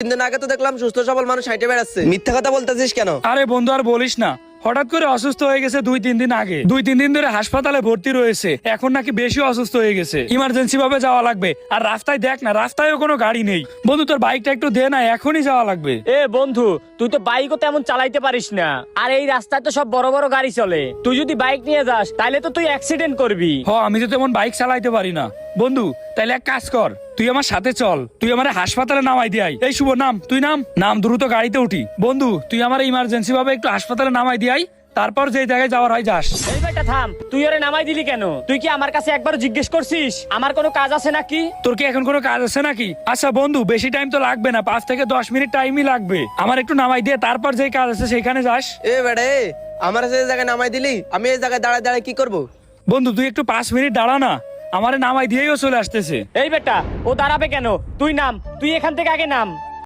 3 দিন আগে তো দেখলাম সুস্থ সবল মানুষ হাঁটে বেড়াচ্ছে, মিথ্যা কথা বলতেছিস কেন? আরে বন্ধু আর বলিস না, হঠাৎ করে অসুস্থ হয়ে গেছে 2-3 দিন আগে। 2-3 দিন ধরে হাসপাতালে ভর্তি রয়েছে, এখন নাকি বেশি অসুস্থ হয়ে গেছে, ইমার্জেন্সি ভাবে যাওয়া লাগবে। আর রাস্তায় দেখ না, রাস্তায়ও কোনো গাড়ি নেই। বন্ধু তোর বাইকটা একটু দে না, এখনই যাওয়া লাগবে। বন্ধু তুই তো বাইকও তেমন চালাইতে পারিস না, আর এই রাস্তায় তো সব বড় বড় গাড়ি চলে, তুই যদি বাইক নিয়ে যাস তাহলে তো তুই অ্যাক্সিডেন্ট করবি। আমি তো তেমন বাইক চালাইতে পারি না। বন্ধু তাইলে এক কাজ কর, তুই আমার সাথে চল, তুই আমার হাসপাতালে নামাই দিয়াই। এই শুভ নাম, তুই নাম দ্রুত গাড়িতে উঠি। বন্ধু তুই আমার ইমার্জেন্সি ভাবে একটু হাসপাতালে নামাই দিয়াই, তারপর যে জায়গায় যাওয়ার হয় যাস। এই বেটা থাম, তুই ওরে নামাই দিলি কেন? তুই কি আমার কাছে একবার জিজ্ঞেস করছিস আমার কোনো কাজ আছে নাকি? তোর কি এখন কোনো কাজ আছে নাকি? আচ্ছা বন্ধু বেশি টাইম তো লাগবে না, 5 থেকে 10 মিনিট টাইমই লাগবে। আমার একটু নামাই দিয়ে তারপর যে কাজ আছে সেখানে যাস। বেড়ে আমার যে জায়গায় নামাই দিলি, আমি এই জায়গায় দাঁড়ায় দাঁড়ায় কি করব? বন্ধু তুই একটু 5 মিনিট দাঁড়া না, আমারে নামাই দিয়েই ও চলে আসতেছে। এই বেটা ও দাঁড়াবে কেন? তুই নাম, তুই এখান থেকে আগে নাম।